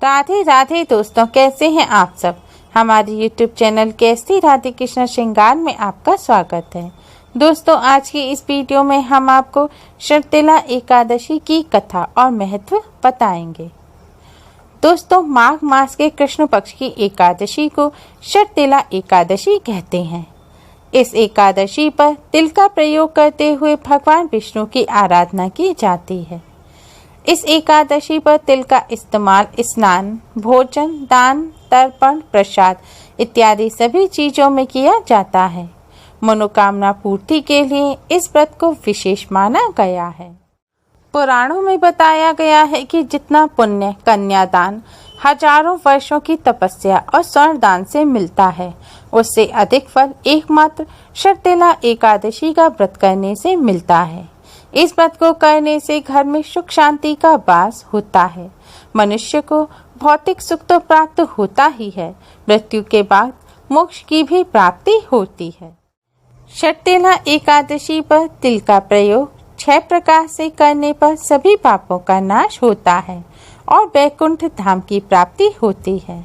राधे राधे दोस्तों, कैसे हैं आप सब। हमारे YouTube चैनल केसरी राधे कृष्ण श्रृंगार में आपका स्वागत है। दोस्तों, आज की इस वीडियो में हम आपको शर्तेला एकादशी की कथा और महत्व बताएंगे। दोस्तों, माघ मास के कृष्ण पक्ष की एकादशी को शर्तेला एकादशी कहते हैं। इस एकादशी पर तिल का प्रयोग करते हुए भगवान विष्णु की आराधना की जाती है। इस एकादशी पर तिल का इस्तेमाल स्नान, भोजन, दान, तर्पण, प्रसाद इत्यादि सभी चीजों में किया जाता है। मनोकामना पूर्ति के लिए इस व्रत को विशेष माना गया है। पुराणों में बताया गया है कि जितना पुण्य कन्यादान, हजारों वर्षों की तपस्या और स्वर्ण दान से मिलता है, उससे अधिक फल एकमात्र शर्तेला एकादशी का व्रत करने से मिलता है। इस व्रत को करने से घर में सुख शांति का वास होता है। मनुष्य को भौतिक सुख तो प्राप्त होता ही है, मृत्यु के बाद मोक्ष की भी प्राप्ति होती है। शर्तेला एकादशी पर तिल का प्रयोग 6 प्रकार से करने पर सभी पापों का नाश होता है और वैकुंठ धाम की प्राप्ति होती है।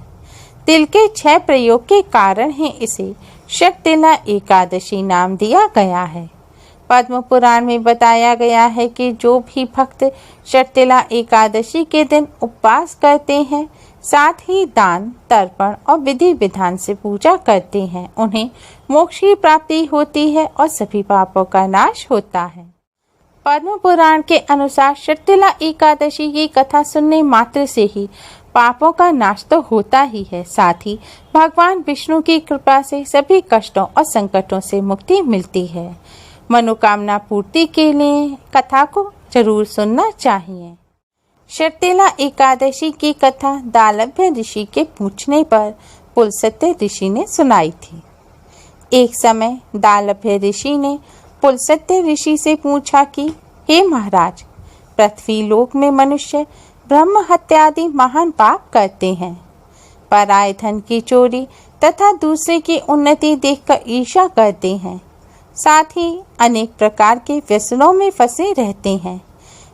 तिल के 6 प्रयोग के कारण ही इसे शर्तेला एकादशी नाम दिया गया है। पद्म पुराण में बताया गया है कि जो भी भक्त शर्तेला एकादशी के दिन उपवास करते हैं, साथ ही दान, तर्पण और विधि विधान से पूजा करते हैं, उन्हें मोक्ष की प्राप्ति होती है और सभी पापों का नाश होता है। पद्म पुराण के अनुसार शर्तेला एकादशी की कथा सुनने मात्र से ही पापों का नाश तो होता ही है, साथ ही भगवान विष्णु की कृपा से सभी कष्टों और संकटों से मुक्ति मिलती है। मनोकामना पूर्ति के लिए कथा को जरूर सुनना चाहिए। शर्तेला एकादशी की कथा दालभ्य ऋषि के पूछने पर पुलस्त्य ऋषि ने सुनाई थी। एक समय दालभ्य ऋषि ने पुलस्त्य ऋषि से पूछा कि हे महाराज, पृथ्वी लोक में मनुष्य ब्रह्म हत्या आदि महान पाप करते हैं, पराये धन की चोरी तथा दूसरे की उन्नति देखकर ईर्ष्या करते हैं, साथ ही अनेक प्रकार के व्यसनों में फंसे रहते हैं,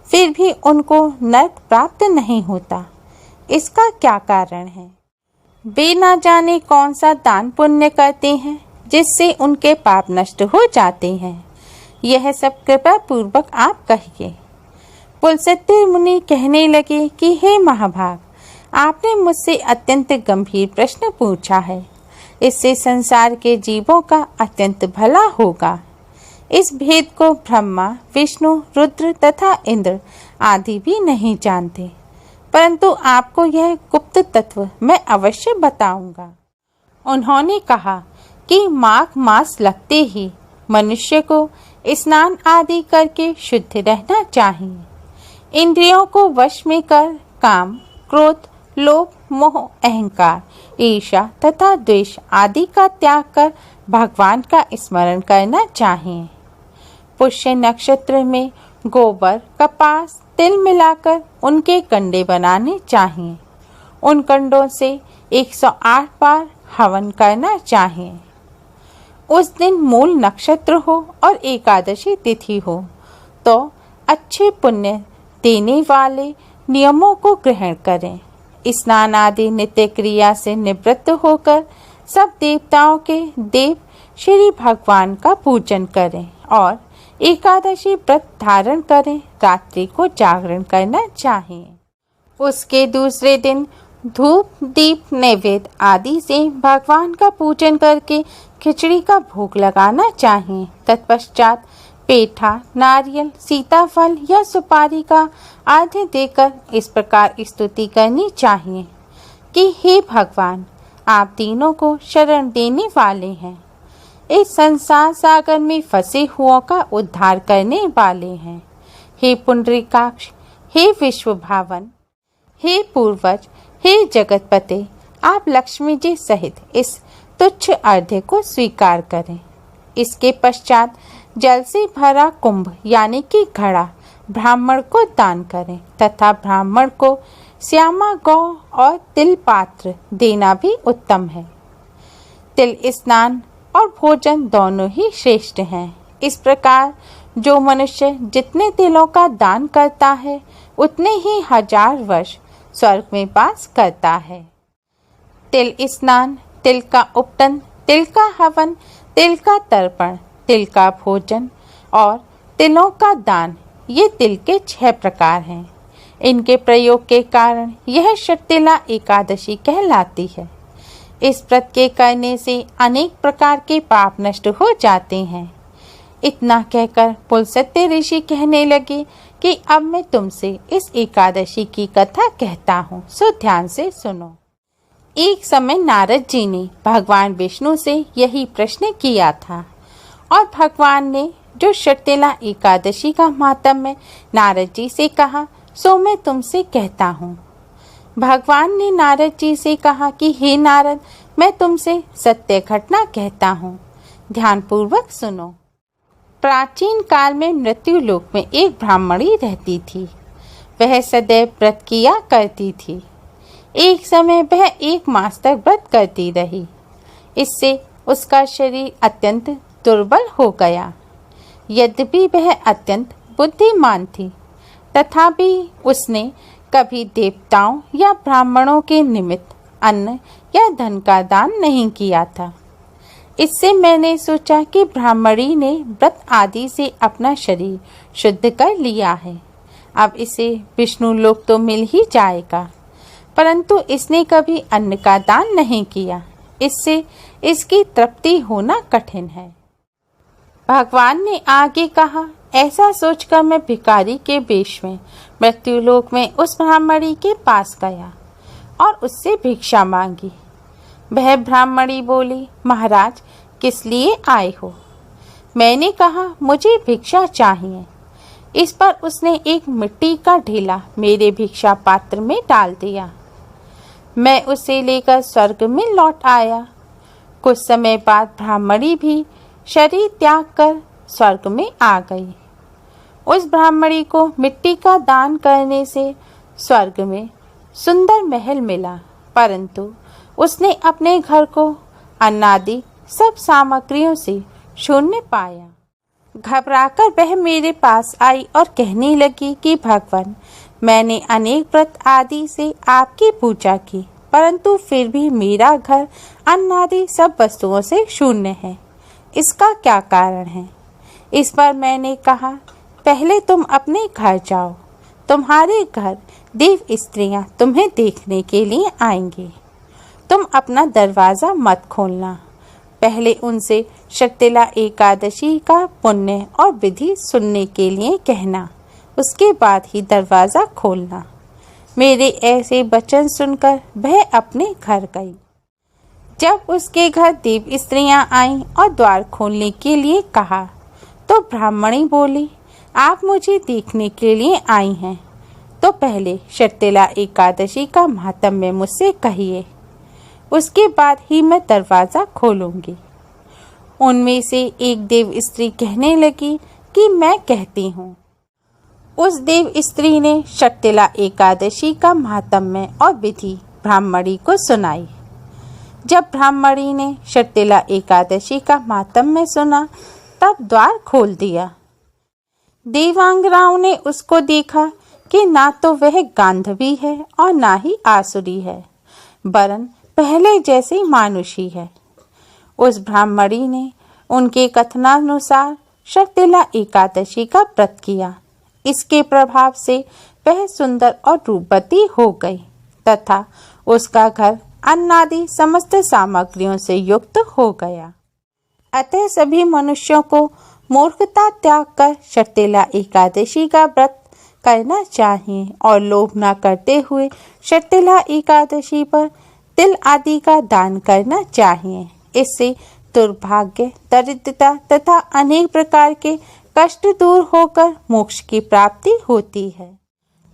फिर भी उनको नरक प्राप्त नहीं होता। इसका क्या कारण है? वे ना जाने कौन सा दान पुण्य करते हैं जिससे उनके पाप नष्ट हो जाते हैं। यह सब कृपा पूर्वक आप कहिए। पुलस्त्य मुनि कहने लगे कि हे महाभाग, आपने मुझसे अत्यंत गंभीर प्रश्न पूछा है। इससे संसार के जीवों का अत्यंत भला होगा। इस भेद को ब्रह्मा, विष्णु, रुद्र तथा इंद्र आदि भी नहीं जानते, परंतु आपको यह गुप्त तत्व मैं अवश्य बताऊंगा। उन्होंने कहा कि माघ मास लगते ही मनुष्य को स्नान आदि करके शुद्ध रहना चाहिए। इंद्रियों को वश में कर काम, क्रोध, लोभ, मोह, अहंकार, ईर्ष्या तथा द्वेष आदि का त्याग कर भगवान का स्मरण करना चाहिए। पुष्य नक्षत्र में गोबर, कपास, तिल मिलाकर उनके कंडे बनाने चाहिए। उन कंडों से 108 बार हवन करना चाहिए। उस दिन मूल नक्षत्र हो और एकादशी तिथि हो तो अच्छे पुण्य देने वाले नियमों को ग्रहण करें। स्नान आदि नित्य क्रिया से निवृत्त होकर सब देवताओं के देव श्री भगवान का पूजन करें और एकादशी व्रत धारण करें। रात्रि को जागरण करना चाहिए। उसके दूसरे दिन धूप, दीप, नैवेद्य आदि से भगवान का पूजन करके खिचड़ी का भोग लगाना चाहिए। तत्पश्चात पेठा, नारियल, सीताफल या सुपारी का आधे देकर इस प्रकार स्तुति करनी चाहिए कि हे भगवान, आप तीनों को शरण देने वाले हैं, इस संसार सागर में फंसे हुओं का उद्धार करने वाले हैं। हे पुंडरीकाक्ष, हे विश्व भावन, हे पूर्वज, हे जगतपते, आप लक्ष्मी जी सहित इस तुच्छ अर्घ्य को स्वीकार करें। इसके पश्चात जल से भरा कुंभ यानी कि घड़ा ब्राह्मण को दान करें तथा ब्राह्मण को श्यामा गौ और तिल पात्र देना भी उत्तम है। तिल स्नान और भोजन दोनों ही श्रेष्ठ हैं। इस प्रकार जो मनुष्य जितने तिलों का दान करता है उतने ही 1000 वर्ष स्वर्ग में वास करता है। तिल स्नान, तिल का उपटन, तिल का हवन, तिल का तर्पण, तिल का भोजन और तिलों का दान, ये तिल के 6 प्रकार हैं। इनके प्रयोग के कारण यह शर्तिला एकादशी कहलाती है। इस व्रत के करने से अनेक प्रकार के पाप नष्ट हो जाते हैं। इतना कहकर पुलस्त्य ऋषि कहने लगे कि अब मैं तुमसे इस एकादशी की कथा कहता हूँ, सो ध्यान से सुनो। एक समय नारद जी ने भगवान विष्णु से यही प्रश्न किया था और भगवान ने जो शर्तिला एकादशी का महात्म्य नारद जी से कहा, सो मैं तुमसे कहता हूँ। भगवान ने नारद जी से कहा कि हे नारद, मैं तुमसे सत्य घटना कहता हूँ, ध्यान पूर्वक सुनो। प्राचीन काल में मृत्यु लोक में एक ब्राह्मणी रहती थी। वह सदैव व्रत किया करती थी। एक समय वह 1 मास तक व्रत करती रही। इससे उसका शरीर अत्यंत दुर्बल हो गया। यद्यपि वह अत्यंत बुद्धिमान थी, तथापि उसने कभी देवताओं या ब्राह्मणों के निमित्त अन्न या धन का दान नहीं किया था। इससे मैंने सोचा कि ब्राह्मणी ने व्रत आदि से अपना शरीर शुद्ध कर लिया है। अब इसे विष्णु लोक तो मिल ही जाएगा, परंतु इसने कभी अन्न का दान नहीं किया। इससे इसकी तृप्ति होना कठिन है। भगवान ने आगे कहा, ऐसा सोचकर मैं भिखारी के वेश में मृत्युलोक में उस ब्राह्मणी के पास गया और उससे भिक्षा मांगी। वह ब्राह्मणी बोली, महाराज, किस लिए आए हो? मैंने कहा, मुझे भिक्षा चाहिए। इस पर उसने एक मिट्टी का ढेला मेरे भिक्षा पात्र में डाल दिया। मैं उसे लेकर स्वर्ग में लौट आया। कुछ समय बाद ब्राह्मणी भी शरीर त्याग कर स्वर्ग में आ गई। उस ब्राह्मणी को मिट्टी का दान करने से स्वर्ग में सुंदर महल मिला, परंतु उसने अपने घर को अन्नादि सब सामग्रियों से शून्य पाया। घबराकर वह मेरे पास आई और कहने लगी कि भगवान, मैंने अनेक व्रत आदि से आपकी पूजा की, परंतु फिर भी मेरा घर अन्नादि सब वस्तुओं से शून्य है। इसका क्या कारण है? इस पर मैंने कहा, पहले तुम अपने घर जाओ। तुम्हारे घर देव स्त्रियां तुम्हें देखने के लिए आएंगी। तुम अपना दरवाज़ा मत खोलना। पहले उनसे शर्तिला एकादशी का पुण्य और विधि सुनने के लिए कहना, उसके बाद ही दरवाज़ा खोलना। मेरे ऐसे वचन सुनकर वह अपने घर गई। जब उसके घर देव स्त्रियां आईं और द्वार खोलने के लिए कहा, तो ब्राह्मणी बोली, आप मुझे देखने के लिए आई हैं, तो पहले शर्तिला एकादशी का महात्म्य मुझसे कहिए, उसके बाद ही मैं दरवाज़ा खोलूंगी। उनमें से एक देव स्त्री कहने लगी कि मैं कहती हूँ। उस देव स्त्री ने शर्तिला एकादशी का महात्म्य और विधि ब्राह्मणी को सुनाई। जब ब्राह्मणी ने शर्तिला एकादशी का महात्म्य सुना, तब द्वार खोल दिया। देवांगनाओं ने उसको देखा कि ना तो वह गांधवी है और ना ही आसुरी है, वरन पहले जैसी मानुषी है। उस ब्राह्मणी ने उनके कथनानुसार शर्तिला एकादशी का व्रत किया। इसके प्रभाव से वह सुंदर और रूपवती हो गई तथा उसका घर अन्नादि समस्त सामग्रियों से युक्त हो गया। अतः सभी मनुष्यों को मूर्खता त्याग कर शर्तिला एकादशी का व्रत करना चाहिए और लोभ न करते हुए शर्तिला एकादशी पर तिल आदि का दान करना चाहिए। इससे दुर्भाग्य, दरिद्रता तथा अनेक प्रकार के कष्ट दूर होकर मोक्ष की प्राप्ति होती है।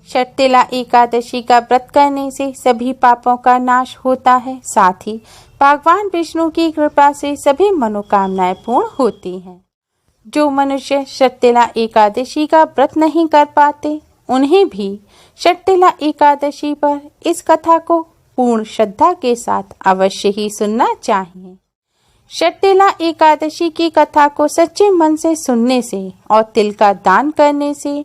शर्तिला एकादशी का व्रत करने से सभी पापों का नाश होता है, साथ ही भगवान विष्णु की कृपा से सभी मनोकामनाएं पूर्ण होती हैं। जो मनुष्य शर्तिला एकादशी का व्रत नहीं कर पाते, उन्हें भी शर्तिला एकादशी पर इस कथा को पूर्ण श्रद्धा के साथ अवश्य ही सुनना चाहिए। शर्तिला एकादशी की कथा को सच्चे मन से सुनने से और तिल का दान करने से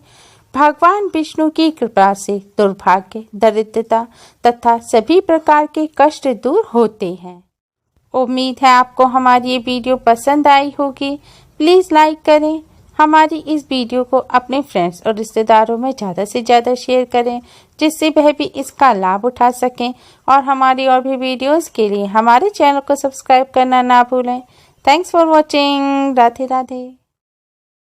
भगवान विष्णु की कृपा से दुर्भाग्य, दरिद्रता तथा सभी प्रकार के कष्ट दूर होते हैं। उम्मीद है आपको हमारी ये वीडियो पसंद आई होगी। प्लीज़ लाइक करें। हमारी इस वीडियो को अपने फ्रेंड्स और रिश्तेदारों में ज़्यादा से ज़्यादा शेयर करें, जिससे वह भी इसका लाभ उठा सकें। और हमारी और भी वीडियोस के लिए हमारे चैनल को सब्सक्राइब करना ना भूलें। Thanks for watching. Radhe Radhe.